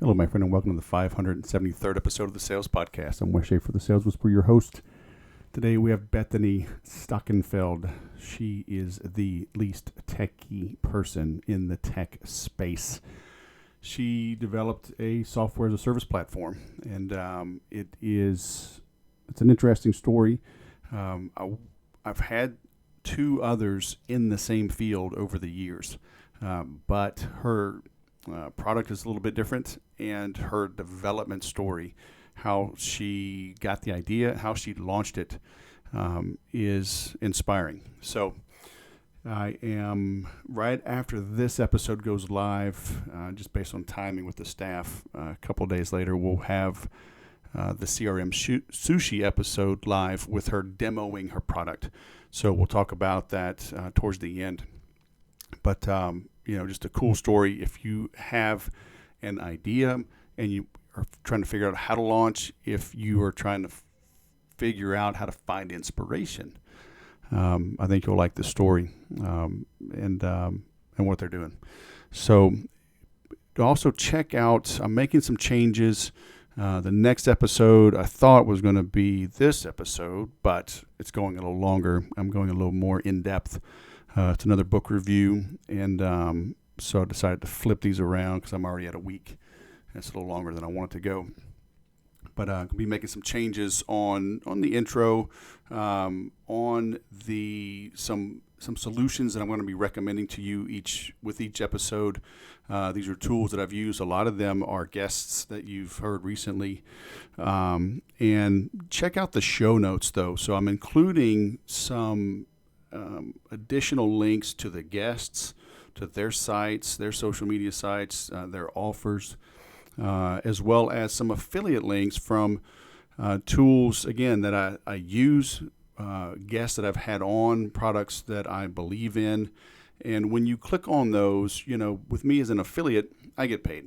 Hello, my friend, and welcome to the 573rd episode of the Sales Podcast. I'm Wes Schaefer, the Sales Whisperer, your host. Today we have Bethany Stockenfeld. She is the least techy person in the tech space. She developed a software as a service platform, and it's an interesting story. I've had two others in the same field over the years, but her product is a little bit different, and her development story, how she got the idea, how she launched it, is inspiring. So I am, right after this episode goes live, just based on timing with the staff, a couple days later, we'll have the CRM sushi episode live with her demoing her product. So we'll talk about that towards the end. But, just a cool story. If you have an idea and you are trying to figure out how to launch, if you are trying to figure out how to find inspiration, I think you'll like the story and what they're doing. So also check out, I'm making some changes. The next episode I thought was going to be this episode, but it's going a little longer. I'm going a little more in depth. It's another book review, and so I decided to flip these around because I'm already at a week. It's a little longer than I want it to go. But I'll be making some changes on the intro, on some solutions that I'm going to be recommending to you with each episode. These are tools that I've used. A lot of them are guests that you've heard recently. And check out the show notes, though. So I'm including some additional links to the guests, to their sites, their social media sites, their offers, as well as some affiliate links from tools, again, that I use, guests that I've had on, products that I believe in. And when you click on those, with me as an affiliate, I get paid.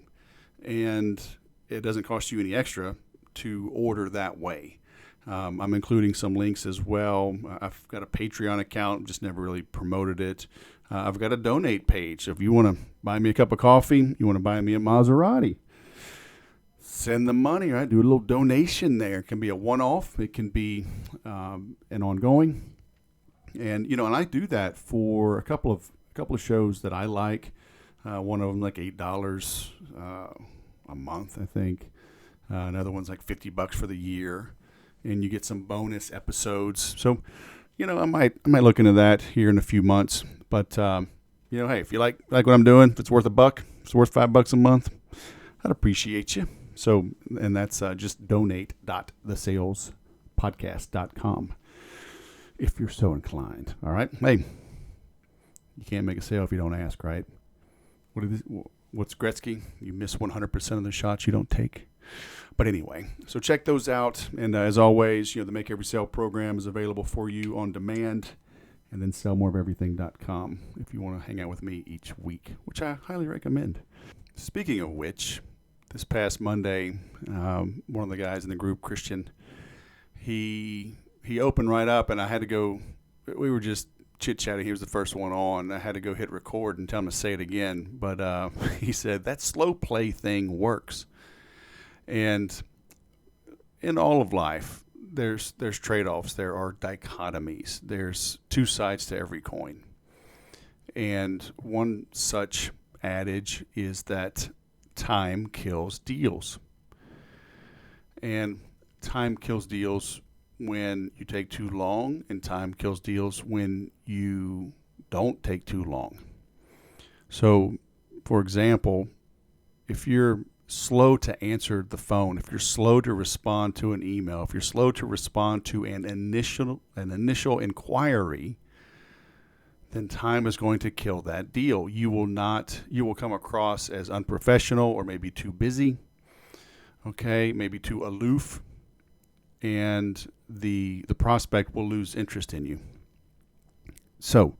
And it doesn't cost you any extra to order that way. I'm including some links as well. I've got a Patreon account, just never really promoted it. I've got a donate page. If you want to buy me a cup of coffee, you want to buy me a Maserati, send the money, right? Do a little donation there. It can be a one-off. It can be an ongoing. And, and I do that for a couple of shows that I like. One of them like $8 a month, I think. Another one's like $50 for the year. And you get some bonus episodes. So, I might look into that here in a few months. But, hey, if you like what I'm doing, if it's worth $1, if it's worth $5 a month, I'd appreciate you. So, and that's just donate.thesalespodcast.com if you're so inclined. All right. Hey, you can't make a sale if you don't ask, right? What's Gretzky? You miss 100% of the shots you don't take. But anyway, so check those out. And as always, the Make Every Sale program is available for you on demand. And then sellmoreofeverything.com if you want to hang out with me each week, which I highly recommend. Speaking of which, this past Monday, one of the guys in the group, Christian, he opened right up, and I had to go. We were just chit-chatting. He was the first one on. I had to go hit record and tell him to say it again. But he said, that slow play thing works. And in all of life, there's trade-offs. There are dichotomies. There's two sides to every coin. And one such adage is that time kills deals. And time kills deals when you take too long, and time kills deals when you don't take too long. So, for example, if you're slow to answer the phone, if you're slow to respond to an email, if you're slow to respond to an initial inquiry, then time is going to kill that deal. You will come across as unprofessional, or maybe too busy, maybe too aloof, and the prospect will lose interest in you. So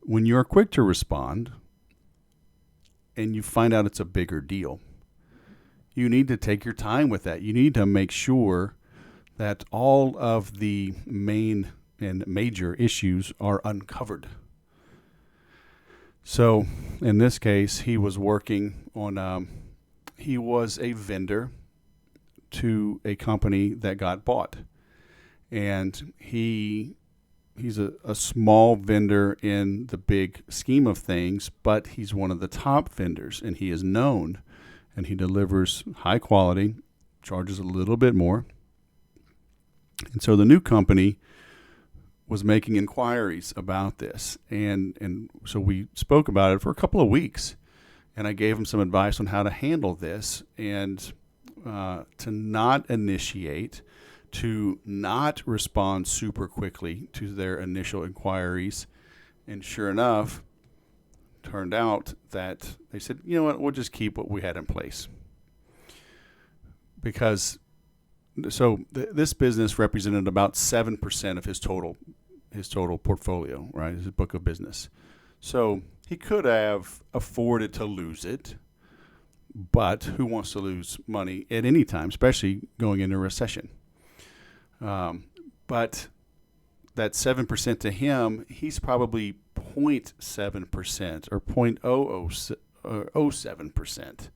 when you're quick to respond and you find out it's a bigger deal, you need to take your time with that. You need to make sure that all of the main and major issues are uncovered. So in this case, he was working on he was a vendor to a company that got bought. And he's a small vendor in the big scheme of things, but he's one of the top vendors, and he is known, and he delivers high quality, charges a little bit more. And so the new company was making inquiries about this, and so we spoke about it for a couple of weeks, and I gave him some advice on how to handle this and to not initiate, to not respond super quickly to their initial inquiries. And sure enough, turned out that they said, you know what, we'll just keep what we had in place. Because this business represented about 7% of his total portfolio, right? His book of business. So he could have afforded to lose it, but who wants to lose money at any time, especially going into a recession? But that 7% to him, he's probably 0.7% or 0.007%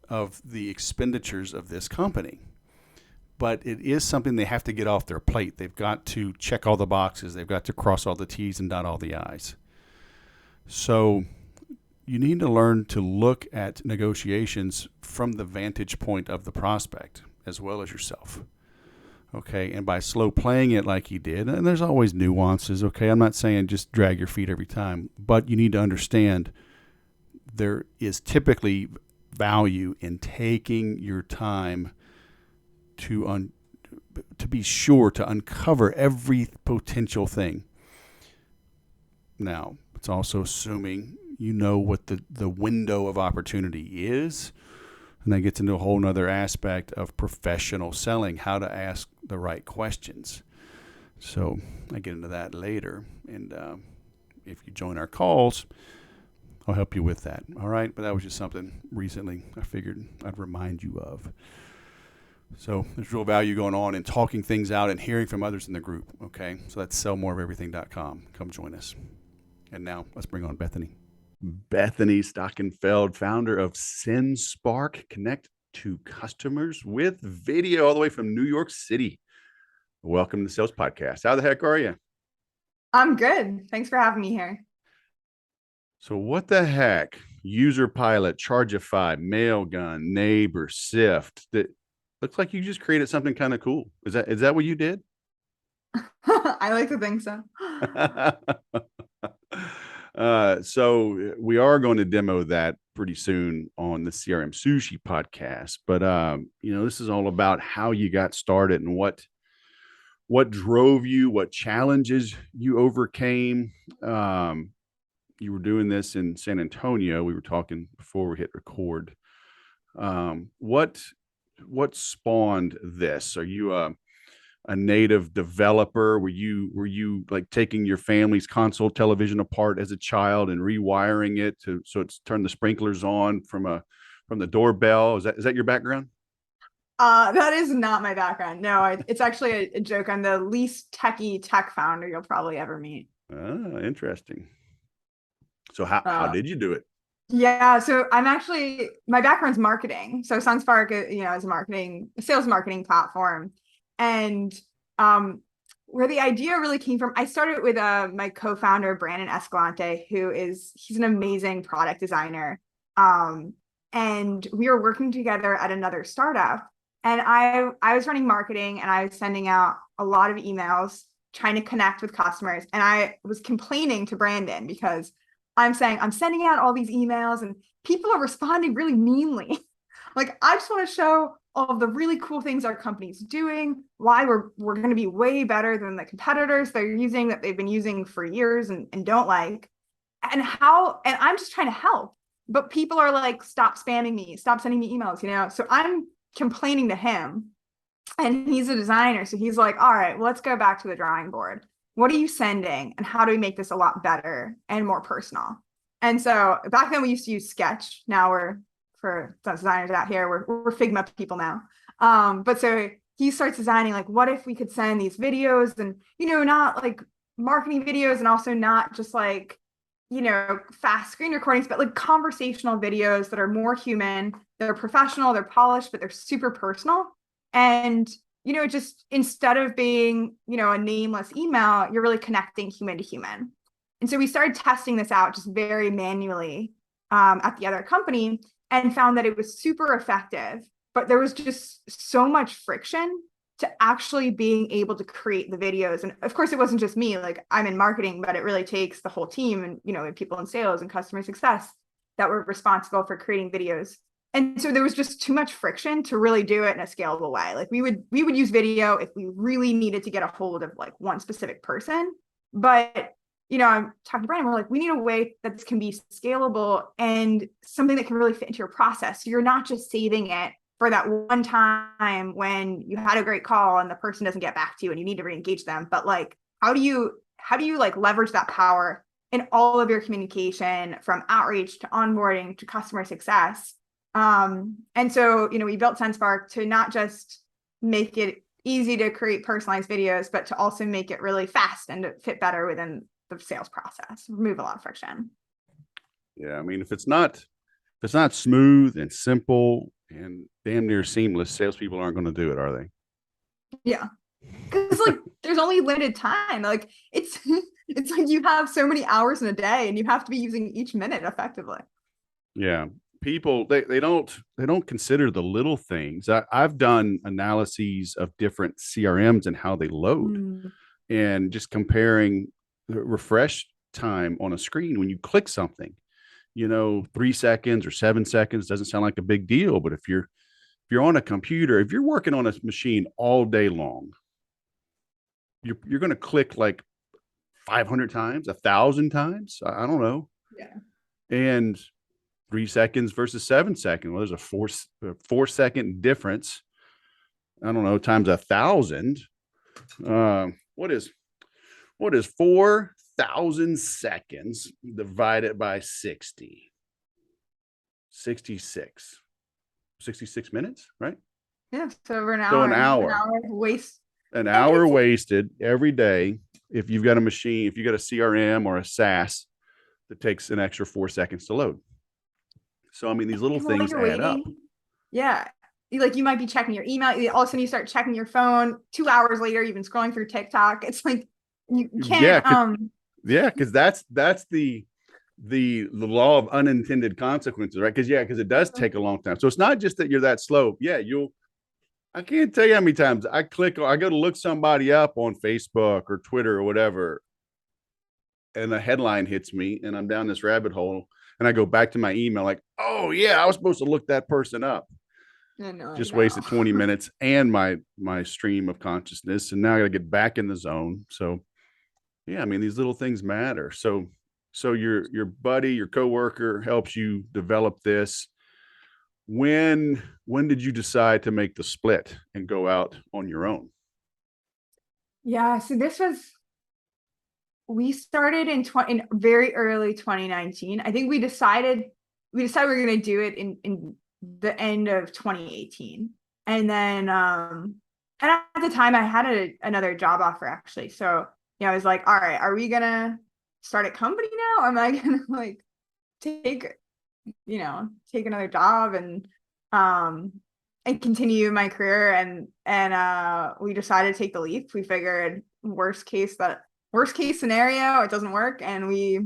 of the expenditures of this company. But it is something they have to get off their plate. They've got to check all the boxes. They've got to cross all the T's and dot all the I's. So you need to learn to look at negotiations from the vantage point of the prospect as well as yourself. Okay, and by slow playing it like he did, and there's always nuances, okay? I'm not saying just drag your feet every time, but you need to understand there is typically value in taking your time to be sure to uncover every potential thing. Now, it's also assuming you know what the window of opportunity is. And that gets into a whole nother aspect of professional selling, how to ask the right questions. So I get into that later. And if you join our calls, I'll help you with that. All right. But that was just something recently I figured I'd remind you of. So there's real value going on in talking things out and hearing from others in the group. Okay. So that's sellmoreoferything.com. Come join us. And now let's bring on Bethany. Bethany Stockenfeld, founder of Sendspark, connect to customers with video all the way from New York City. Welcome to the Sales Podcast. How the heck are you? I'm good. Thanks for having me here. So what the heck? User Pilot, Chargeify, Mailgun, Neighbor, Sift. That looks like you just created something kind of cool. Is that what you did? I like to think so. So we are going to demo that pretty soon on the CRM Sushi podcast. But this is all about how you got started and what drove you, what challenges you overcame. You were doing this in San Antonio. We were talking before we hit record. What spawned this? Are you a native developer? Were you like taking your family's console television apart as a child and rewiring it so it's turned the sprinklers on from the doorbell? Is that your background? That is not my background. No, it's actually a joke. I'm the least techie tech founder you'll probably ever meet. Interesting. So how did you do it? Yeah, so my background's marketing. So Sendspark, is a sales marketing platform. And where the idea really came from, I started with my co-founder, Brandon Escalante, he's an amazing product designer. And we were working together at another startup. And I was running marketing, and I was sending out a lot of emails trying to connect with customers. And I was complaining to Brandon because I'm saying I'm sending out all these emails and people are responding really meanly. Like, I just want to show all of the really cool things our company's doing, why we're going to be way better than the competitors that they've been using for years and don't like, and I'm just trying to help. But people are like, stop spamming me, stop sending me emails, So I'm complaining to him, and he's a designer. So he's like, all right, well, let's go back to the drawing board. What are you sending? And how do we make this a lot better and more personal? And so back then we used to use Sketch. Now for designers out here, we're Figma people now. But so he starts designing, like, what if we could send these videos and, not like marketing videos, and also not just like fast screen recordings, but like conversational videos that are more human. They're professional, they're polished, but they're super personal. And, just instead of being, a nameless email, you're really connecting human to human. And so we started testing this out just very manually at the other company and found that it was super effective, but there was just so much friction to actually being able to create the videos. And of course, it wasn't just me, like I'm in marketing, but it really takes the whole team and, people in sales and customer success that were responsible for creating videos. And so there was just too much friction to really do it in a scalable way. Like we would use video if we really needed to get a hold of like one specific person. But I'm talking to Brandon, we're like, we need a way that this can be scalable and something that can really fit into your process. So you're not just saving it for that one time when you had a great call and the person doesn't get back to you and you need to re-engage them. But like, how do you like leverage that power in all of your communication, from outreach to onboarding to customer success? And so, we built Sendspark to not just make it easy to create personalized videos, but to also make it really fast and to fit better within the sales process, remove a lot of friction. Yeah, I mean, if it's not smooth and simple and damn near seamless, salespeople aren't going to do it, are they? Yeah, because like there's only limited time. Like it's like you have so many hours in a day, and you have to be using each minute effectively. Yeah, people they don't consider the little things. I've done analyses of different CRMs and how they load, and just comparing the refresh time on a screen when you click something. 3 seconds or 7 seconds doesn't sound like a big deal, but if you're on a computer, if you're working on a machine all day long, you're going to click like 500 times, 1,000 times. I don't know. Yeah. And 3 seconds versus 7 seconds. Well, there's a 4 second difference. I don't know, times 1,000. What is 4,000 seconds divided by 60? 66 minutes, right? Yeah. So over an hour. So an hour waste. An hour wasted every day. If you've got a machine, if you got a CRM or a SaaS that takes an extra 4 seconds to load. So, I mean, these little things add up. Yeah. Like you might be checking your email. All of a sudden you start checking your phone. 2 hours later, you've been scrolling through TikTok. It's like, you can't. Because that's the law of unintended consequences, right? Because it does take a long time. So it's not just that you're that slow. Yeah, I can't tell you how many times I go to look somebody up on Facebook or Twitter or whatever, and a headline hits me, and I'm down this rabbit hole, and I go back to my email like, oh yeah, I was supposed to look that person up. Just wasted 20 minutes and my stream of consciousness, and now I got to get back in the zone. So yeah, I mean, these little things matter. So your buddy, your coworker helps you develop this. When did you decide to make the split and go out on your own? Yeah, so we started in very early 2019. I think we decided we were going to do it in the end of 2018. And then and at the time I had another job offer actually. So, I was like, all right, are we going to start a company now? Am I going to like take another job and continue my career? And we decided to take the leap. We figured worst case scenario, it doesn't work, and we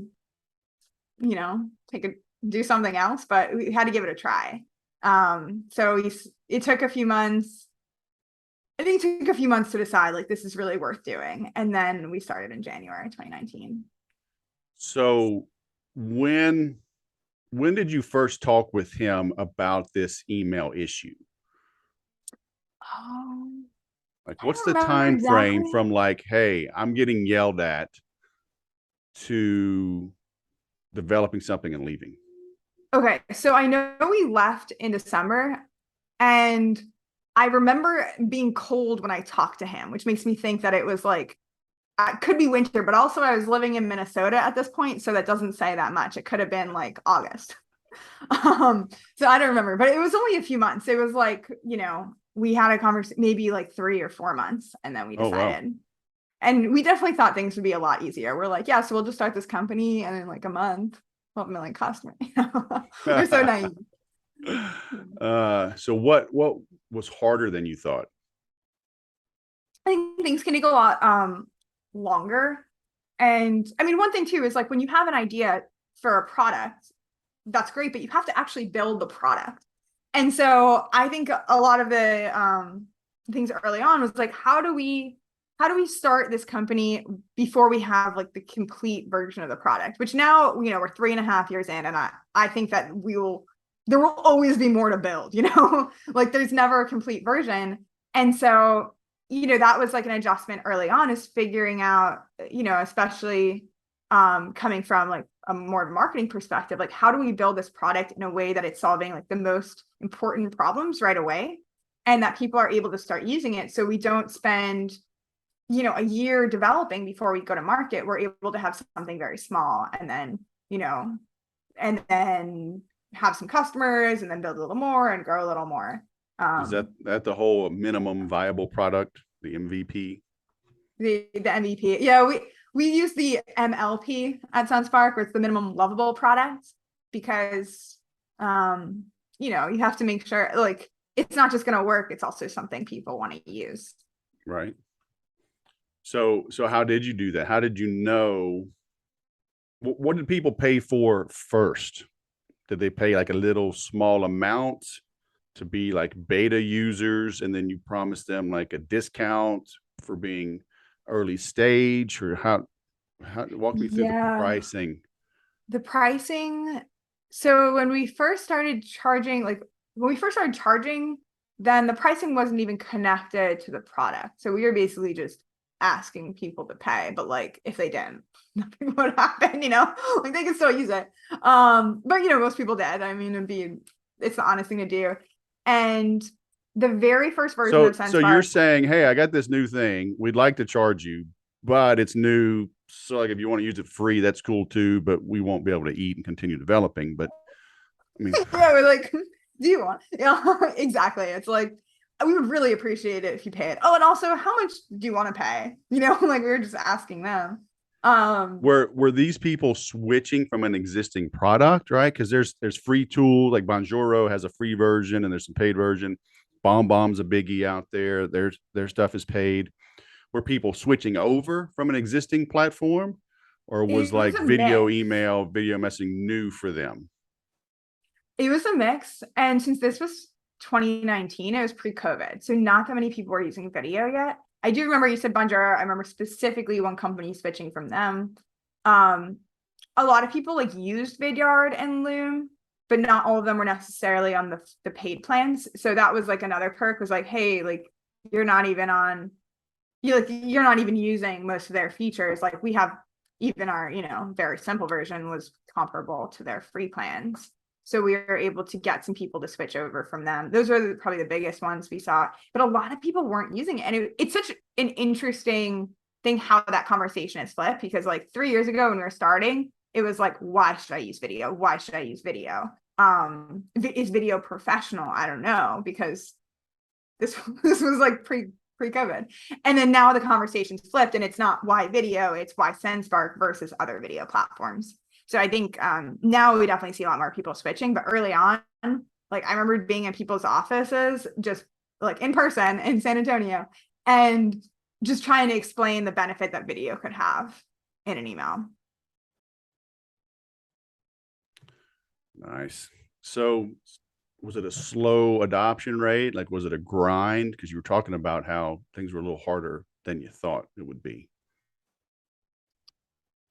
do something else, but we had to give it a try. So it took a few months. I think it took a few months to decide like this is really worth doing, and then we started in January 2019. So when did you first talk with him about this email issue? Like, what's the time frame from like, hey, I'm getting yelled at, to developing something and leaving? Okay, so I know we left in December, and I remember being cold when I talked to him, which makes me think that it was like, it could be winter, but also I was living in Minnesota at this point, so that doesn't say that much. It could have been like August. So I don't remember, but it was only a few months. It was like, we had a conversation maybe like 3 or 4 months, and then we decided. And we definitely thought things would be a lot easier. We're like, yeah, so we'll just start this company and in like a month, 12 million customers. We're so naive. So what was harder than you thought? I think things can take a lot longer. And I mean, one thing too is like when you have an idea for a product, that's great, but you have to actually build the product. And so I think a lot of the things early on was like, how do we start this company before we have like the complete version of the product, which now, you know, we're 3.5 years in, and I think that there will always be more to build, you know, like there's never a complete version. And so, you know, that was like an adjustment early on, is figuring out, you know, especially coming from like a more marketing perspective, like how do we build this product in a way that it's solving like the most important problems right away, and that people are able to start using it, so we don't spend, you know, a year developing before we go to market. We're able to have something very small, and then, you know, and then have some customers, and then build a little more and grow a little more. Is that the whole minimum viable product, the MVP? The MVP. Yeah, we use the MLP at Sendspark, where it's the minimum lovable product, because you know, you have to make sure like it's not just going to work, it's also something people want to use. Right. So how did you do that? How did you know? What did people pay for first? Did they pay like a little small amount to be like beta users, and then you promised them like a discount for being early stage? Or how walk me through the pricing? The pricing. So when we first started charging, then the pricing wasn't even connected to the product. So we were basically just asking people to pay, but like if they didn't, nothing would happen, you know, like they could still use it. But you know, most people did. I mean, it's the honest thing to do. And the very first version of Sendspark. So you're saying, hey, I got this new thing. We'd like to charge you, but it's new. So like if you want to use it free, that's cool too, but we won't be able to eat and continue developing. But I mean, yeah, we're like, do you want? Yeah, exactly. It's like, we would really appreciate it if you pay it. Oh, and also, how much do you want to pay? You know, like we were just asking them. Were these people switching from an existing product, right? Because there's free tool, like Bonjoro has a free version and there's some paid version. BombBomb's a biggie out there. Their stuff is paid. Were people switching over from an existing platform, or was like video, email, video messaging new for them? It was a mix. And since this was 2019, it was pre-COVID, so not that many people were using video yet. I do remember you said Bonjoro. I remember specifically one company switching from them. A lot of people like used Vidyard and Loom, but not all of them were necessarily on the paid plans. So that was like another perk, was like, hey, like you're not even using most of their features. Like we have, even our, you know, very simple version was comparable to their free plans. So we were able to get some people to switch over from them. Those were probably the biggest ones we saw, but a lot of people weren't using it. And it's such an interesting thing how that conversation has flipped, because like 3 years ago when we were starting, it was like, why should I use video? Why should I use video? Is video professional? I don't know, because this was like pre-COVID. And then now the conversation's flipped, and it's not why video, it's why Sendspark versus other video platforms. So I think now we definitely see a lot more people switching, but early on, like I remember being in people's offices, just like in person in San Antonio, and just trying to explain the benefit that video could have in an email. Nice. So was it a slow adoption rate? Like, was it a grind? Because you were talking about how things were a little harder than you thought it would be.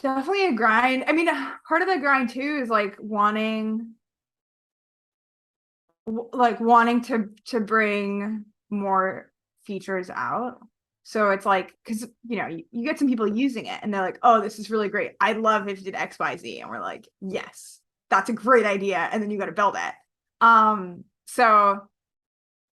Definitely a grind. I mean, part of the grind too is like wanting to bring more features out. So it's like, because you know, you get some people using it and they're like, oh, this is really great, I'd love if you did XYZ, and we're like, yes, that's a great idea, and then you got to build it. So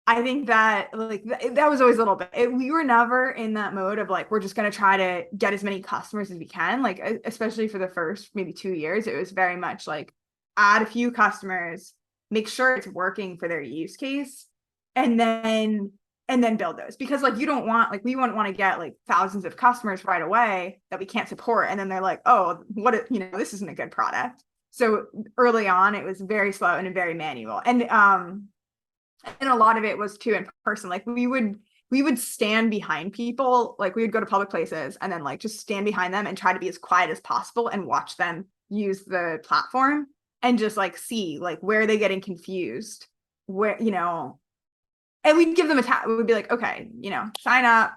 I think that like that was always a little bit, we were never in that mode of like, we're just going to try to get as many customers as we can. Like, especially for the first maybe 2 years, it was very much like add a few customers, make sure it's working for their use case, and then and then build those, because like you don't want, like we wouldn't want to get like thousands of customers right away that we can't support, and then they're like, oh, this isn't a good product. So early on it was very slow and very manual, and a lot of it was too in person. Like we would stand behind people, like we would go to public places and then like just stand behind them and try to be as quiet as possible and watch them use the platform, and just like see like where are they getting confused, where, and we'd give them a tap. We'd be like, okay, sign up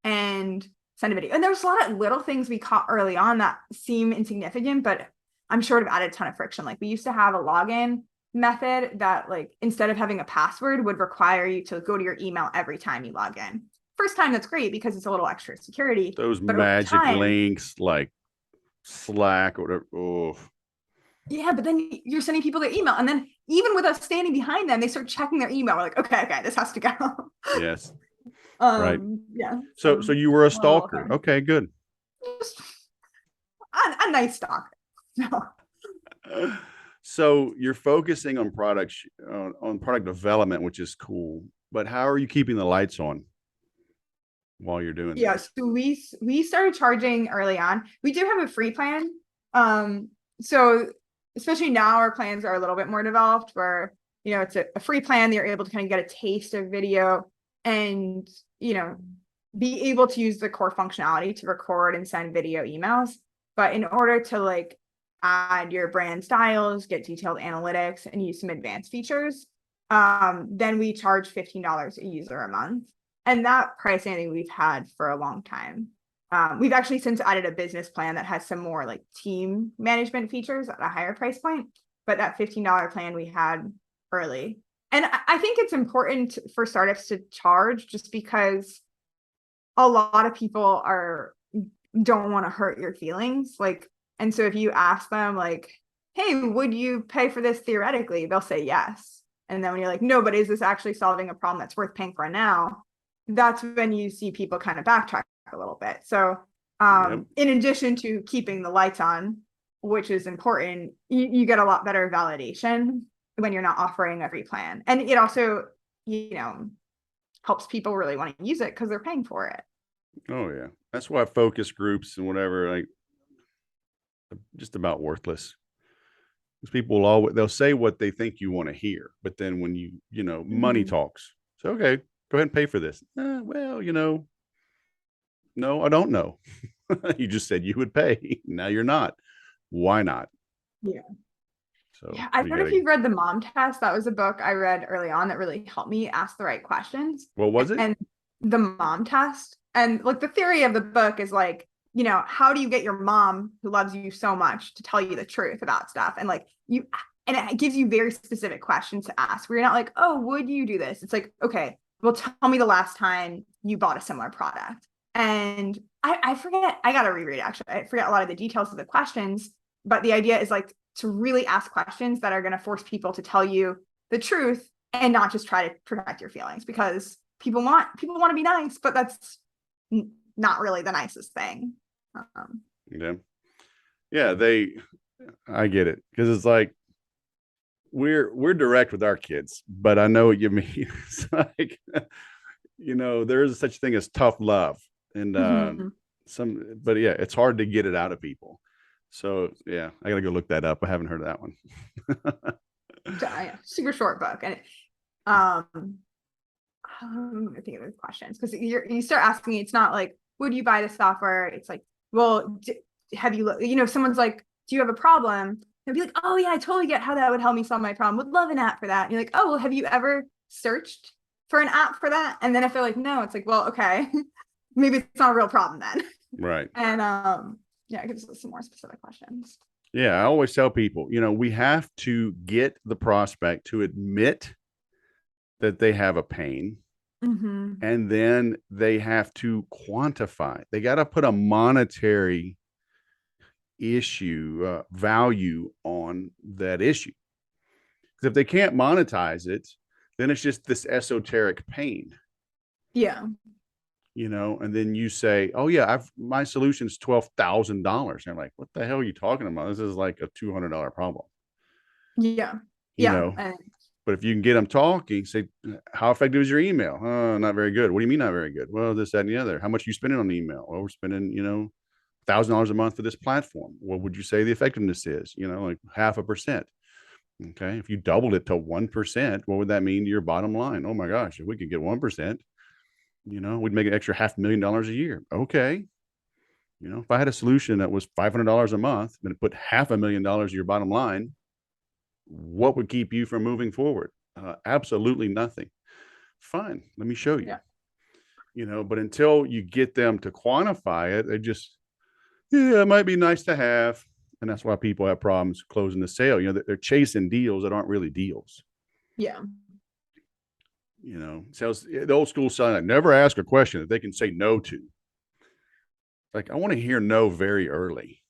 and send a video. And there was a lot of little things we caught early on that seem insignificant, but I'm sure it added a ton of friction. Like we used to have a login method that, like, instead of having a password, would require you to go to your email every time you log in. First time, that's great because it's a little extra security. Those But over magic time, links like Slack or whatever. Oh, yeah, but then you're sending people their email, and then even with us standing behind them, they start checking their email. We're like, okay, this has to go. yes. Right. Yeah. So you were a Well, stalker. Okay, good. just a nice stalker. No. So you're focusing on products, on product development, which is cool. But how are you keeping the lights on while you're doing Yeah, this? so we started charging early on. We do have a free plan. So especially now our plans are a little bit more developed, where it's a free plan. You're able to kind of get a taste of video, and be able to use the core functionality to record and send video emails. But in order to like add your brand styles, get detailed analytics, and use some advanced features, then we charge $15 a user a month. And that pricing, I think we've had for a long time. We've actually since added a business plan that has some more like team management features at a higher price point. But that $15 plan we had early. And I think it's important for startups to charge, just because a lot of people don't want to hurt your feelings. Like, and so if you ask them like, hey, would you pay for this theoretically? They'll say yes. And then when you're like, no, but is this actually solving a problem that's worth paying for now? That's when you see people kind of backtrack a little bit. So Yep. in addition to keeping the lights on, which is important, you get a lot better validation when you're not offering a free plan. And it also, helps people really want to use it because they're paying for it. Oh yeah. That's why focus groups and whatever, like, just about worthless. Because people will they'll say what they think you want to hear, but then when money talks. So okay, go ahead and pay for this. Well, no, I don't know. You just said you would pay. Now you're not. Why not? Yeah. So Yeah, I don't know if you've read The Mom Test. That was a book I read early on that really helped me ask the right questions. What was it? And The Mom Test. And like the theory of the book is like, how do you get your mom who loves you so much to tell you the truth about stuff? And like and it gives you very specific questions to ask, where you're not like, oh, would you do this? It's like, okay, well, tell me the last time you bought a similar product. And I forget, I got to reread it actually. I forget a lot of the details of the questions, but the idea is like to really ask questions that are going to force people to tell you the truth and not just try to protect your feelings, because people want to be nice, but that's not really the nicest thing. Yeah, I get it, because it's like we're direct with our kids, but I know what you mean. It's like, there is such thing as tough love, and but yeah, it's hard to get it out of people. So yeah, I gotta go look that up. I haven't heard of that one. Yeah, super short book. And I think of the questions, because you start asking, it's not like, would you buy the software? It's like, well, have you, if someone's like, do you have a problem? They'll be like, oh yeah, I totally get how that would help me solve my problem. Would love an app for that. And you're like, oh, well, have you ever searched for an app for that? And then if they're like, no, it's like, well, okay, maybe it's not a real problem then. Right. And yeah, it gives us some more specific questions. Yeah, I always tell people, we have to get the prospect to admit that they have a pain. And then they have to quantify. They got to put a monetary issue, value on that issue. Because if they can't monetize it, then it's just this esoteric pain. Yeah. And then you say, oh yeah, my solution is $12,000. I'm like, what the hell are you talking about? This is like a $200 problem. Yeah. You know? But if you can get them talking, say, how effective is your email? Not very good. What do you mean not very good? Well, this, that, and the other. How much are you spending on email? Well, we're spending, $1,000 a month for this platform. What would you say the effectiveness is? Like 0.5%. Okay. If you doubled it to 1%, what would that mean to your bottom line? Oh my gosh, if we could get 1%, we'd make an extra $500,000 a year. Okay. If I had a solution that was $500 a month and it put $500,000 of your bottom line, what would keep you from moving forward? Absolutely nothing. Fine. Let me show you. Yeah. But until you get them to quantify it, they just, it might be nice to have. And that's why people have problems closing the sale. They're chasing deals that aren't really deals. Yeah. Sales, the old school selling, like, never ask a question that they can say no to. Like, I want to hear no very early.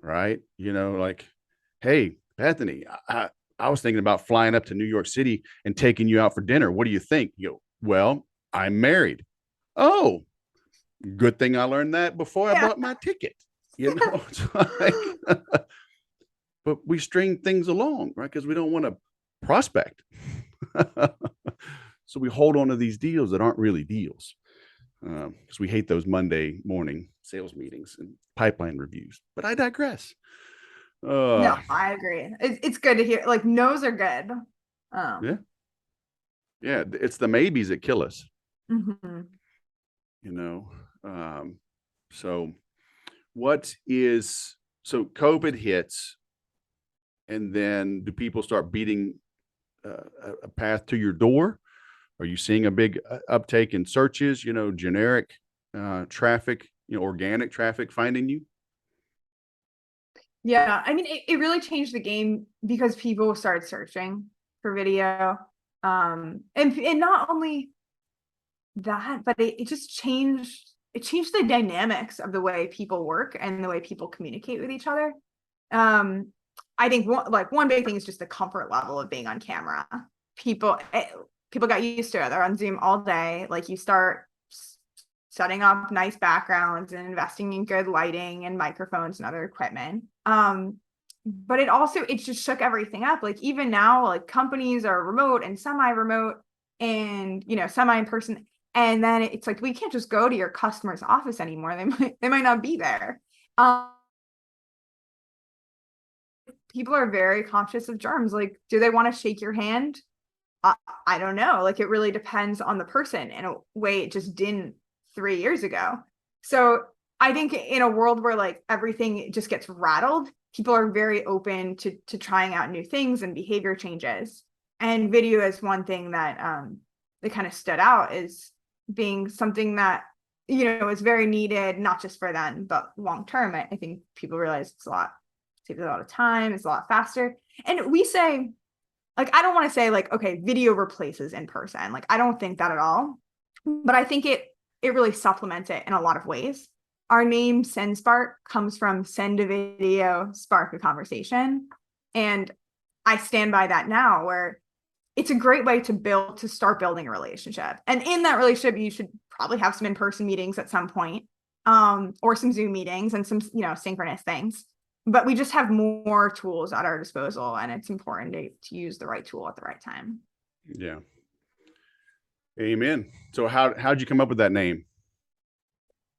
Right. Like, hey, Bethany, I was thinking about flying up to New York City and taking you out for dinner. What do you think? You go, well, I'm married. Oh, good thing I learned that before I bought my ticket. It's like, but we string things along, right? Because we don't want to prospect. So we hold on to these deals that aren't really deals, because we hate those Monday morning sales meetings and pipeline reviews. But I digress. No, I agree. It's good to hear. Like, no's are good. Yeah. It's the maybes that kill us. Mm-hmm. So COVID hits, and then do people start beating a path to your door? Are you seeing a big uptake in searches, generic traffic, organic traffic finding you? Yeah. I mean, it really changed the game because people started searching for video. And not only that, but it just changed the dynamics of the way people work and the way people communicate with each other. I think one big thing is just the comfort level of being on camera. People got used to it. They're on Zoom all day. Like, you start setting up nice backgrounds and investing in good lighting and microphones and other equipment. But it just shook everything up. Like, even now, like, companies are remote and semi-remote and, semi in person. And then it's like, we can't just go to your customer's office anymore. They might not be there. People are very conscious of germs. Like, do they want to shake your hand? I don't know. Like, it really depends on the person in a way it just didn't 3 years ago. So I think in a world where, like, everything just gets rattled, people are very open to trying out new things and behavior changes. And video is one thing that kind of stood out as being something that, is very needed, not just for them, but long term. I think people realize saves a lot of time, it's a lot faster. And we say, like, I don't want to say, like, okay, video replaces in person. Like, I don't think that at all. But I think it really supplements it in a lot of ways. Our name Sendspark comes from send a video, spark a conversation. And I stand by that now, where it's a great way to start building a relationship. And in that relationship, you should probably have some in-person meetings at some point, or some Zoom meetings and some, synchronous things. But we just have more tools at our disposal, and it's important to use the right tool at the right time. Yeah. Amen. So how'd you come up with that name?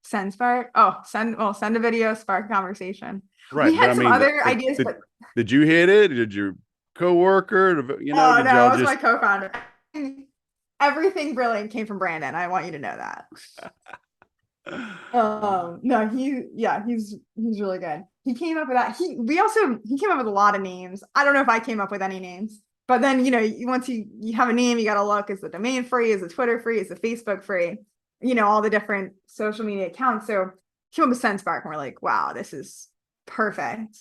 Sendspark. Oh, send a video, spark conversation. Right. We had some other ideas. Did you hit it? Did your coworker? Oh, no, it was my co-founder. Everything brilliant came from Brandon. I want you to know that. No, he's really good. He came up with that. He came up with a lot of names. I don't know if I came up with any names, but then, once you have a name, you got to look, is the domain free? Is the Twitter free? Is the Facebook free? All the different social media accounts. So came up with Sendspark, and we're like, wow, this is perfect.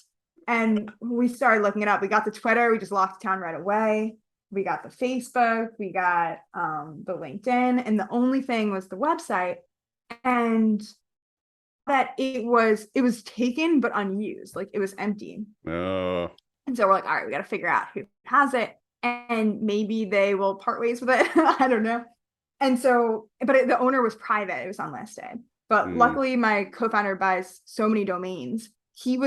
And we started looking it up. We got the Twitter, we just locked it down right away. We got the Facebook, we got the LinkedIn, and the only thing was the website. And that it was taken but unused, like, it was empty. And so we're like, all right, we got to figure out who has it, and maybe they will part ways with it. I don't know. And so, but the owner was private, it was unlisted. But luckily, my co-founder buys so many domains. He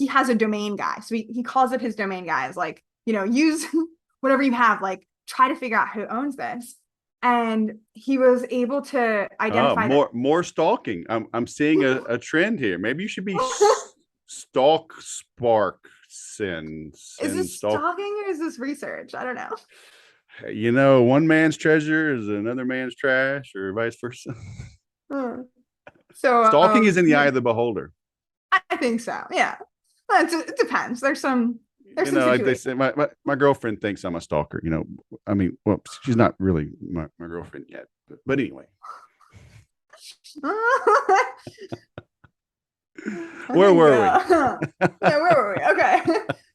has a domain guy, so he calls up his domain guys, like, use whatever you have, like try to figure out who owns this. And he was able to Oh, identify that. more stalking. I'm seeing a trend here. Maybe you should be stalk spark Is send this stalk. stalking or is this research? I don't know. You know, one man's treasure is another man's trash, or vice versa. Hmm. So Stalking is in the eye of the beholder. I think so. Yeah. It depends. There's You some know, like they situations. say, my girlfriend thinks I'm a stalker. You know, I mean, well, she's not really my girlfriend yet, but anyway, I where think were we? yeah, where were we? Okay.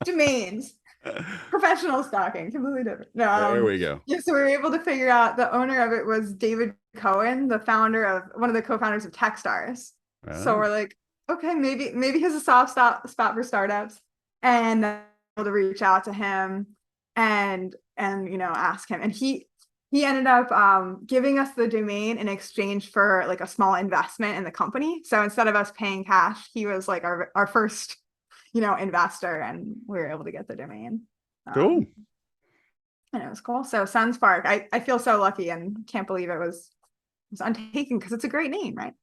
Domains. Professional stalking, completely different. No, There we go. yeah, so we were able to figure out the owner of it was David Cohen, the founder of one of the co-founders of Techstars. So Oh, we're like, okay, maybe he has a soft spot for startups, and able to reach out to him and ask him, and he ended up giving us the domain in exchange for like a small investment in the company. So instead of us paying cash, he was like our first investor, and we were able to get the domain. cool. And it was cool. So Sendspark, I feel so lucky and can't believe it was untaken because it's a great name, right?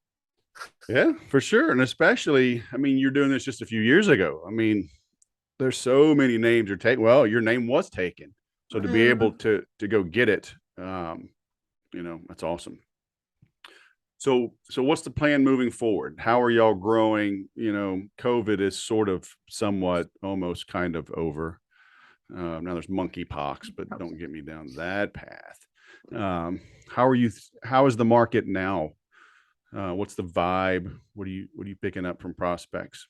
Yeah, for sure. And especially, I mean, you're doing this just a few years ago. I mean, there's so many names are taken. Well, your name was taken. So to be able Mm. to go get it, that's awesome. So what's the plan moving forward? How are y'all growing? You know, COVID is sort of somewhat almost kind of over. Now there's monkeypox, but don't get me down that path. Um, how are you? How is the market now? What's the vibe? What are you picking up from prospects?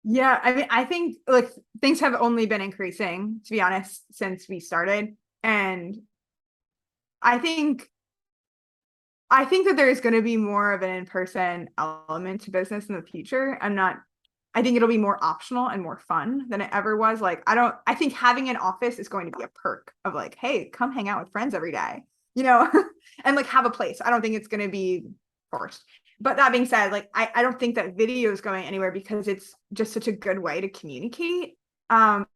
Yeah, I mean, I think like things have only been increasing, to be honest, since we started. And I think I think that there's going to be more of an in-person element to business in the future. I think it'll be more optional and more fun than it ever was. Like, I think having an office is going to be a perk of like, hey, come hang out with friends every day, you know, and like have a place. I don't think it's going to be forced. But that being said, like, I don't think that video is going anywhere because it's just such a good way to communicate.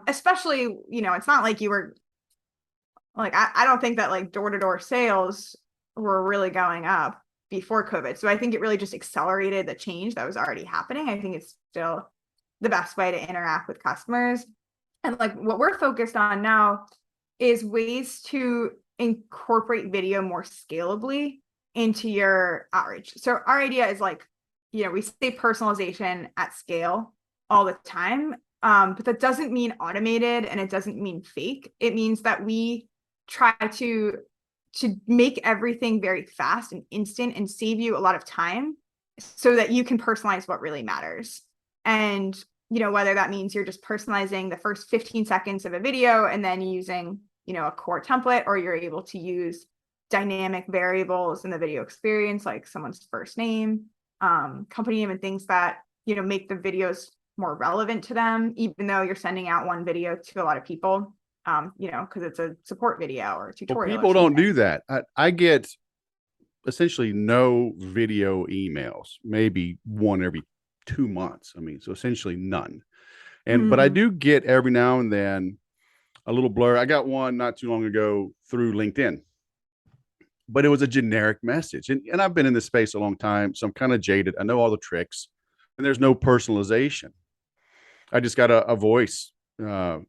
Especially, it's not like you were like, I don't think that like door-to-door sales were really going up before COVID. So I think it really just accelerated the change that was already happening. I think it's still the best way to interact with customers. And like what we're focused on now is ways to incorporate video more scalably into your outreach. So our idea is like, we say personalization at scale all the time. But that doesn't mean automated and it doesn't mean fake. It means that we try to make everything very fast and instant and save you a lot of time so that you can personalize what really matters. And whether that means you're just personalizing the first 15 seconds of a video and then using a core template, or you're able to use dynamic variables in the video experience like someone's first name, company name, and things that make the videos more relevant to them, even though you're sending out one video to a lot of people, because it's a support video or a Well, tutorial or people don't do something. that. I get essentially no video emails, maybe one every 2 months. I mean, so essentially none. But I Mm-hmm. do get every now and then a little blur. I got one not too long ago through LinkedIn, but it was a generic message. And I've been in this space a long time, so I'm kind of jaded. I know all the tricks, and there's no personalization. I just got a voice, a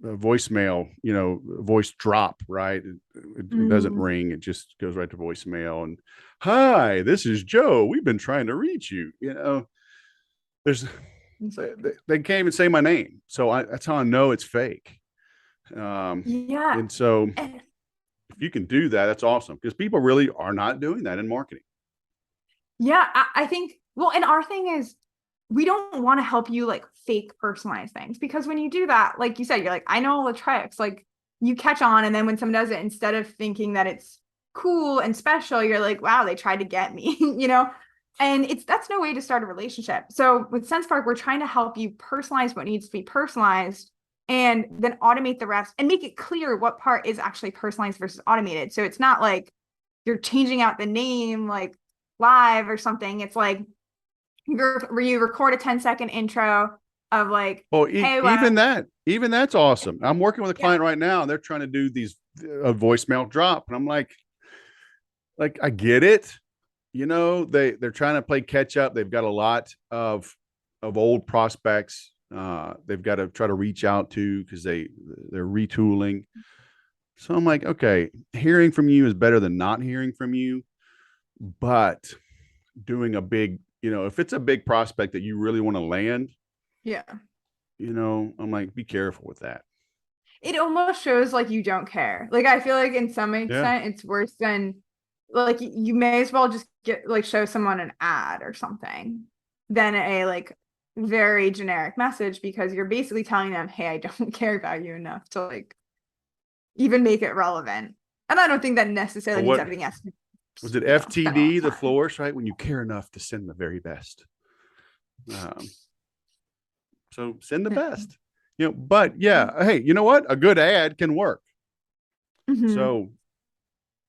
voicemail, voice drop, right? It doesn't Mm-hmm. ring. It just goes right to voicemail. And hi, this is Joe. We've been trying to reach you. There's they can't even say my name, so that's how I know it's fake. Yeah. And so And if you can do that, that's awesome because people really are not doing that in marketing. yeah, I think, well, and our thing is we don't want to help you like fake personalize things, because when you do that, like you said, you're like, I know all the tricks, like you catch on. And then when someone does it, instead of thinking that it's cool and special, you're like, wow, they tried to get me, and that's no way to start a relationship. So with Sensepark, we're trying to help you personalize what needs to be personalized and then automate the rest and make it clear what part is actually personalized versus automated. So it's not like you're changing out the name like live or something. It's like you record a 10-second intro, of like, Well, hey, well, even that's awesome. I'm working with a yeah, client right now. And they're trying to do these voicemail drop, and I'm like I get it. You know, they're trying to play catch up. They've got a lot of old prospects. They've got to try to reach out to because they're retooling. So I'm like, okay, hearing from you is better than not hearing from you, but doing a big, if it's a big prospect that you really want to land, yeah. I'm like, be careful with that. It almost shows like you don't care. Like I feel like in some Yeah. extent it's worse than like you may as well just get like show someone an ad or something than a like very generic message because you're basically telling them, hey, I don't care about you enough to like even make it relevant. And I don't think that necessarily But means what everything has to, was it? spend a lot FTD, of the time. flourish, right? When you care enough to send the very best. Um, so send the Yeah. best, but yeah, hey, you know what? A good ad can work. Mm-hmm. So,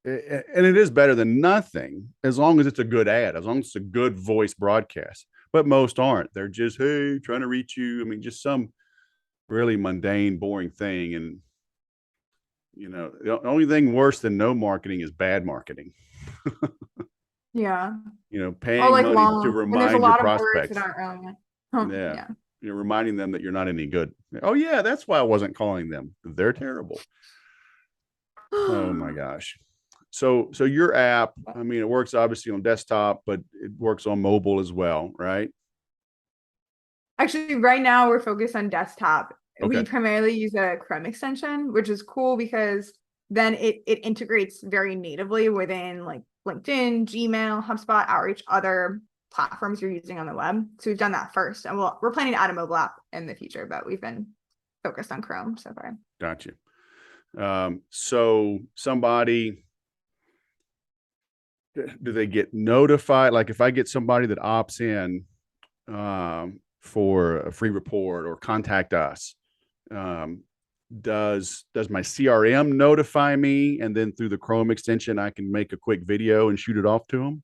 and it is better than nothing as long as it's a good ad, as long as it's a good voice broadcast. But most aren't. They're just, hey, trying to reach you. I mean, just some really mundane, boring thing. And, the only thing worse than no marketing is bad marketing. Yeah. Or Paying like money to long when there's a remind your lot of words that prospects. aren't relevant. Huh. Yeah. Yeah. You're reminding them that you're not any good. Oh, yeah, that's why I wasn't calling them. They're terrible. Oh my gosh. So your app, I mean, it works obviously on desktop, but it works on mobile as well, right? Actually, right now we're focused on desktop. We Okay. primarily use a Chrome extension, which is cool because then it integrates very natively within like LinkedIn, Gmail, HubSpot, Outreach, other platforms you're using on the web. So we've done that first, and we're planning to add a mobile app in the future, but we've been focused on Chrome so far. Gotcha. So somebody, do they get notified? Like if I get somebody that opts in for a free report or contact us, um, does my CRM notify me, and then through the Chrome extension I can make a quick video and shoot it off to them,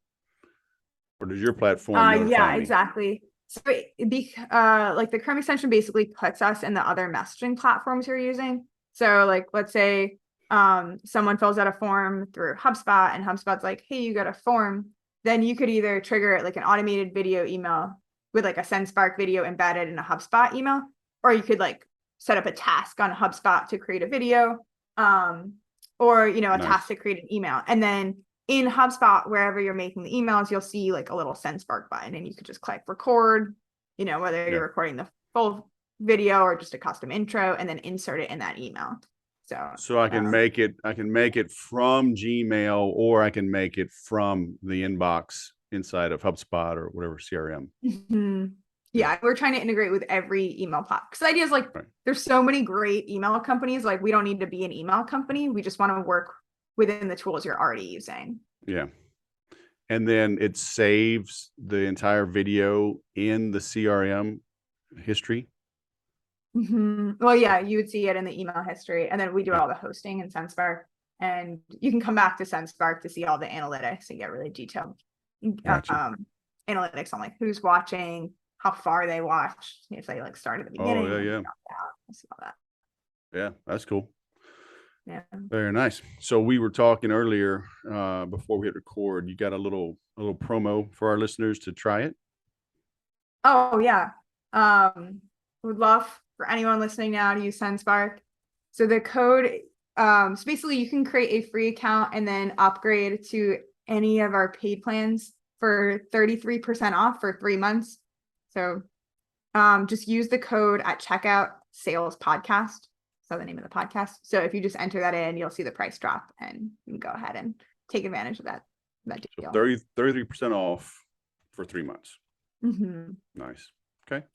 or does your platform notify Yeah, me? exactly. So like the Chrome extension basically puts us in the other messaging platforms you're using. So like let's say someone fills out a form through HubSpot and HubSpot's like, hey, you got a form, then you could either trigger like an automated video email with like a Sendspark video embedded in a HubSpot email, or you could like set up a task on HubSpot to create a video, or a task Nice. to create an email. And then in HubSpot, wherever you're making the emails, you'll see like a little Sendspark button and you could just click record, whether Yeah. you're recording the full video or just a custom intro and then insert it in that email. So, So I can make it from Gmail, or I can make it from the inbox inside of HubSpot or whatever CRM. mhm. Yeah. Yeah, we're trying to integrate with every email platform. Because the idea is like Right. there's so many great email companies. Like we don't need to be an email company. We just want to work within the tools you're already using. Yeah. And then it saves the entire video in the CRM history. Well, yeah, you would see it in the email history, and then we do Yeah. all the hosting in Sendspark, and you can come back to Sendspark to see all the analytics and get really detailed Gotcha. analytics on like who's watching, how far they watched, if they like start at the Oh, beginning yeah, and yeah. dropped out, see all that. Yeah, that's cool. Yeah. Very nice. So we were talking earlier before we hit record. You got a little promo for our listeners to try it. Oh yeah. Would love for anyone listening now to use Sendspark. So the code, so basically you can create a free account and then upgrade to any of our paid plans for 33% off for 3 months. So just use the code at checkout, sales podcast. So the name of the podcast. So if you just enter that in, you'll see the price drop and you can go ahead and take advantage of that So deal. 33% off for 3 months. Mhm. Nice. Okay.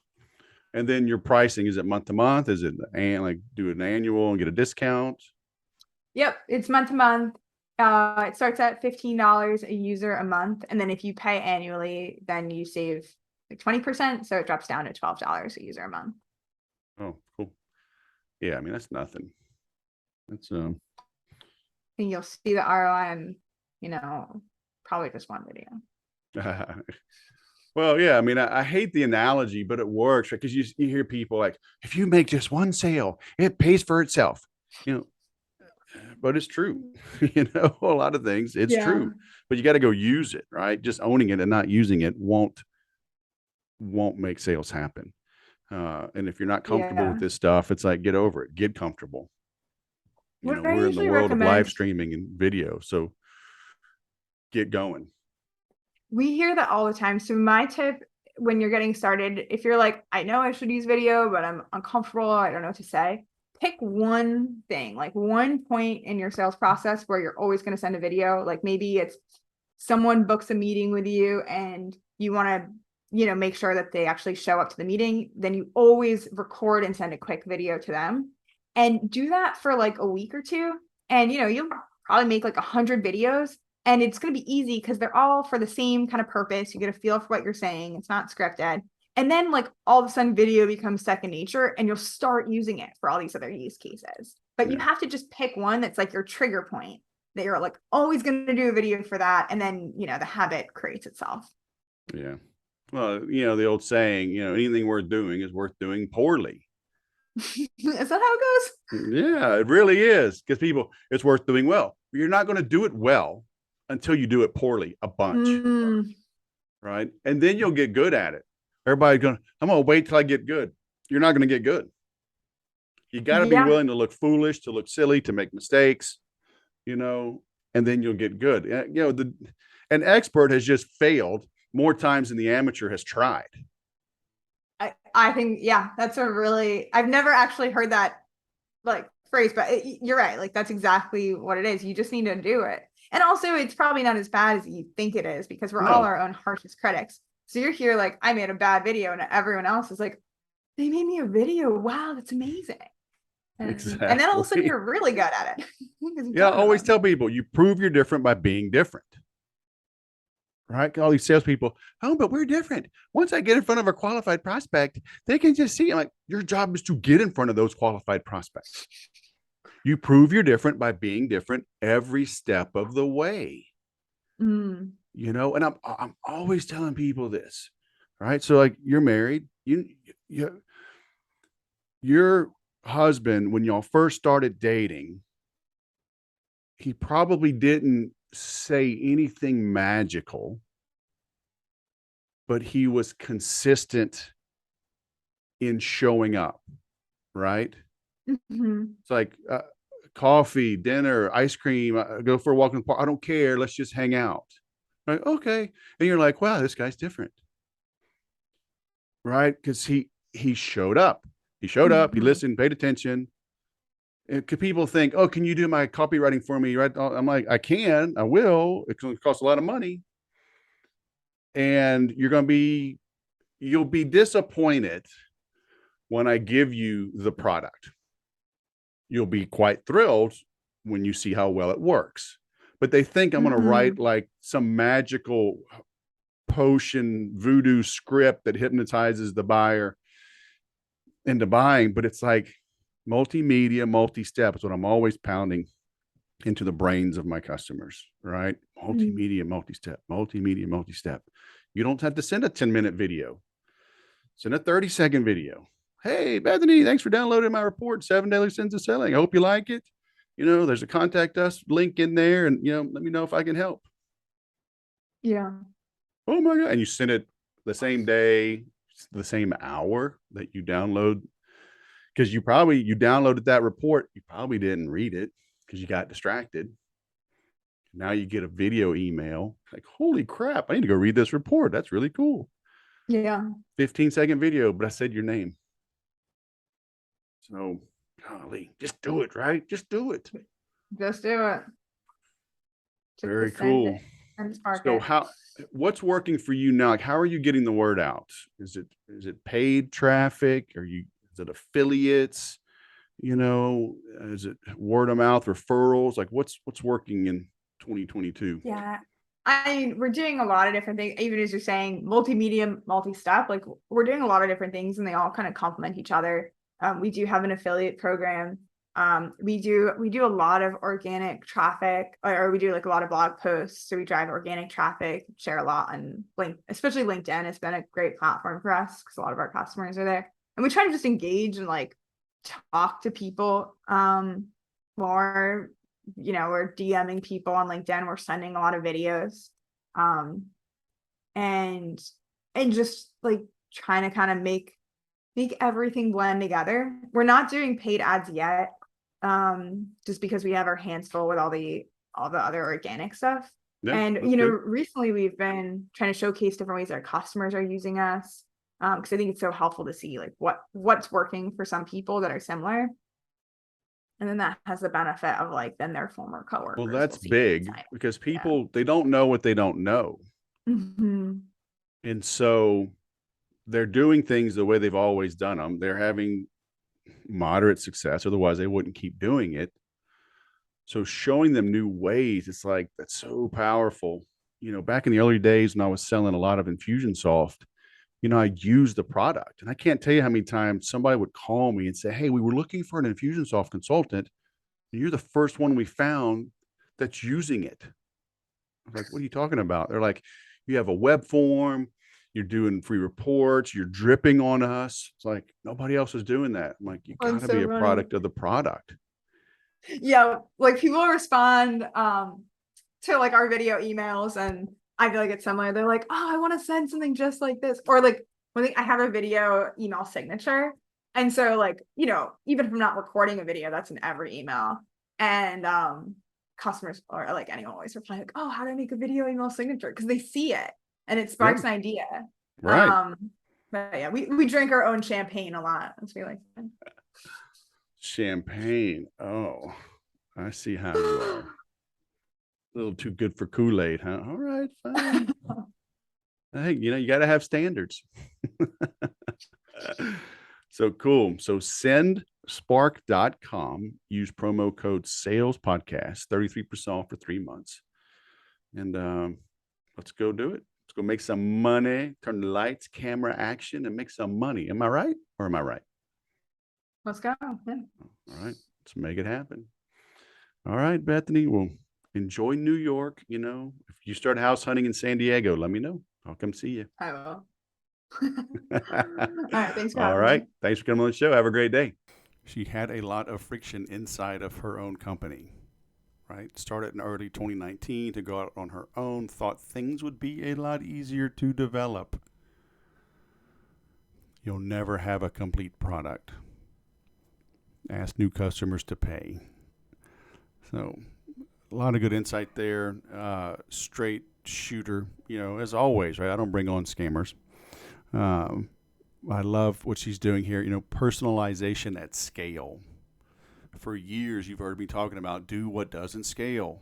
And then your pricing, is it month to month? Is it like do an annual and get a discount? Yep, it's month to month. It starts at $15 a user a month, and then if you pay annually, then you save like 20%. So it drops down to $12 a user a month. Oh, cool. Yeah, I mean that's nothing. That's And you'll see the ROI in, probably just one video. Well, yeah, I mean, I hate the analogy, but it works because you hear people like, if you make just one sale, it pays for itself. You know, but it's true. A lot of things it's Yeah. true, but you got to go use it, right? Just owning it and not using it won't make sales happen. And if you're not comfortable with Yeah. this stuff, it's like get over it, get comfortable. What I We're in the usually world of live recommend, streaming and video, so get going. we hear that all the time. So my tip when you're getting started, if you're like, I know I should use video, but I'm uncomfortable, I don't know what to say, pick one thing, like one point in your sales process where you're always going to send a video. Like maybe it's someone books a meeting with you and you want to, make sure that they actually show up to the meeting. Then you always record and send a quick video to them and do that for like a week or two. And, you'll probably make like 100 videos and it's going to be easy because they're all for the same kind of purpose. You get a feel for what you're saying. It's not scripted. And then like all of a sudden video becomes second nature and you'll start using it for all these other use cases. But you Yeah, have to just pick one that's like your trigger point that you're like always going to do a video for that. And then, the habit creates itself. yeah. Well, the old saying, anything worth doing is worth doing poorly. Is that how it goes? Yeah, it really is because it's worth doing well. You're not going to do it well until you do it poorly a bunch, Mm, right? And then you'll get good at it. I'm going to wait till I get good. You're not going to get good. You got to be yeah. willing to look foolish, to look silly, to make mistakes, you know, and then you'll get good. An expert has just failed more times than the amateur has tried. I think, yeah, I've never actually heard that like phrase, but you're right. Like that's exactly what it is. You just need to do it. And also it's probably not as bad as you think it is because we're all No, our own harshest critics. So you're here like, I made a bad video and everyone else is like, they made me a video. Wow, that's amazing. And then all of a sudden exactly. you're really good at it because you've Yeah, I done it a always bunch. tell people you prove you're different by being different. Right? All these salespeople, oh, but we're different. Once I get in front of a qualified prospect, they can just see. I'm like, your job is to get in front of those qualified prospects. You prove you're different by being different every step of the way. Mm. And I'm always telling people this, right? So like you're married, you your husband when y'all first started dating, he probably didn't say anything magical, but he was consistent in showing up, right? Mm-hmm. It's like coffee, dinner, ice cream, go for a walk in the park. I don't care. Let's just hang out. Right? Okay. And you're like, wow, this guy's different, right? Because he showed up. He showed up. He Mm-hmm. listened, paid attention. And could people think, oh, can you do my copywriting for me? Right? I'm like, I can, I will. It's going to cost a lot of money, and you'll be disappointed when I give you the product. You'll be quite thrilled when you see how well it works. But they think I'm going to Mm-hmm. write like some magical potion voodoo script that hypnotizes the buyer into buying. But it's like multimedia, multi-step is what I'm always pounding into the brains of my customers, right? Multimedia, multi-step, multimedia, multi-step. You don't have to send a 10-minute video. Send a 30-second video. Hey, Bethany, thanks for downloading my report, 7 Daily Sins of Selling. I hope you like it. There's a contact us link in there, and let me know if I can help. Yeah. Oh my God. And you send it the same day, the same hour that you download. Because you downloaded that report, you probably didn't read it because you got distracted. Now you get a video email like, holy crap, I need to go read this report. That's really cool. Yeah. 15-second video, but I said your name. So, golly, just do it, right? Just do it. Just do it. Just Very send it cool. and spark So, it. what's working for you now? Like, how are you getting the word out? Is it paid traffic? Is it affiliates? Is it word of mouth referrals? Like, what's working in 2022? Yeah. I mean, we're doing a lot of different things, even as you're saying, multimedia, multi-step, like we're doing a lot of different things and they all kind of complement each other. We do have an affiliate program. We do a lot of organic traffic, or we do like a lot of blog posts. So we drive organic traffic, share a lot on especially LinkedIn. It's been a great platform for us because a lot of our customers are there. And we try to just engage and like talk to people more. We're DMing people on LinkedIn. We're sending a lot of videos. And just like trying to kind of make everything blend together. We're not doing paid ads yet, just because we have our hands full with all the other organic stuff. Yeah, And that's good. recently we've been trying to showcase different ways our customers are using us, because I think it's so helpful to see like what's working for some people that are similar. And then that has the benefit of like then their former Well, coworkers that's will see big it. because Yeah. people, they don't know what they don't know. Mhm. And so they're doing things the way they've always done them. They're having moderate success. Otherwise, they wouldn't keep doing it. So showing them new ways, it's like, that's so powerful. Back in the early days when I was selling a lot of Infusionsoft, I used the product. And I can't tell you how many times somebody would call me and say, hey, we were looking for an Infusionsoft consultant. And you're the first one we found that's using it. I was like, what are you talking about? They're like, you have a web form, you're doing free reports, you're dripping on us. It's like, nobody else is doing that. I'm like, you got That's to be so a funny. product of the product. Yeah, like people respond to like our video emails, and I feel like it's similar. They're like, oh, I want to send something just like this. Or like when I have a video email signature. And so like, even if I'm not recording a video, that's in every email. And customers or like anyone always reply like, oh, how do I make a video email signature? Because they see it and it Yeah, sparks an idea. right. But yeah, we drink our own champagne a lot. It's really fun. Champagne. Oh, I see how you are. A little too good for Kool-Aid, huh? All right, fine. Hey, you got to have standards. So cool. So sendspark.com, use promo code SALESPODCAST, 33% off for 3 months. And let's go do it. Let's go make some money, turn the lights, camera, action, and make some money. Am I right? Or am I right? Let's go. Yeah. All right. Let's make it happen. All right, Bethany. Well, enjoy New York. If you start house hunting in San Diego, let me know. I'll come see you. I will. All right. Thanks for All having me. right. Thanks for coming on the show. Have a great day. She had a lot of friction inside of her own company, right? Started in early 2019 to go out on her own, thought things would be a lot easier to develop. You'll never have a complete product. Ask new customers to pay. So a lot of good insight there. Straight shooter, as always, right? I don't bring on scammers. I love what she's doing here. Personalization at scale. For years, you've heard me talking about do what doesn't scale.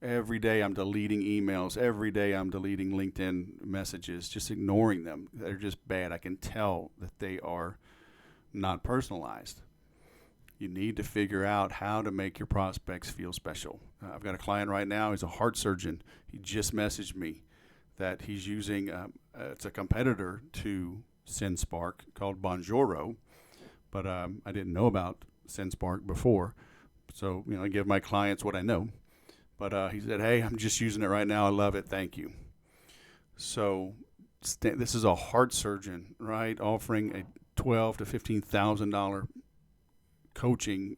Every day I'm deleting emails. Every day I'm deleting LinkedIn messages, just ignoring them. They're just bad. I can tell that they are not personalized. You need to figure out how to make your prospects feel special. I've got a client right now. He's a heart surgeon. He just messaged me that he's using, it's a competitor to Sendspark called Bonjoro, but I didn't know about Sendspark before. So, I give my clients what I know. But he said, hey, I'm just using it right now. I love it. Thank you. So this is a heart surgeon, right, offering a $12,000 to $15,000 coaching,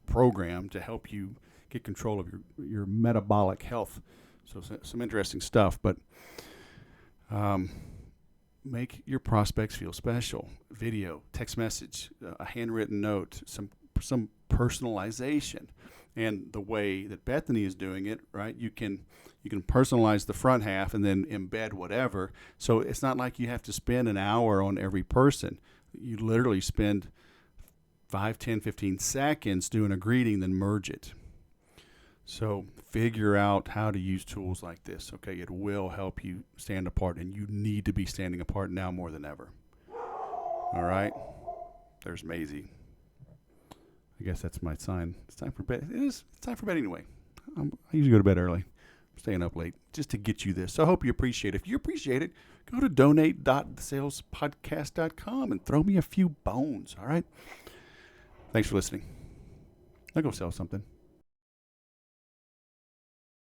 program to help you get control of your metabolic health. So some interesting stuff, but make your prospects feel special. Video, text message, a handwritten note, some personalization. And the way that Bethany is doing it, right? You can personalize the front half and then embed whatever. So it's not like you have to spend an hour on every person. You literally spend 5, 10, 15 seconds doing a greeting, then merge it. So figure out how to use tools like this. Okay, it will help you stand apart, and you need to be standing apart now more than ever. All right, there's Maisie. I guess that's my sign. It's time for bed. It is. It's time for bed anyway. I usually go to bed early. I'm staying up late just to get you this. So I hope you appreciate it. If you appreciate it, go to donate.thesalespodcast.com and throw me a few bones. All right. Thanks for listening. I'll go sell something.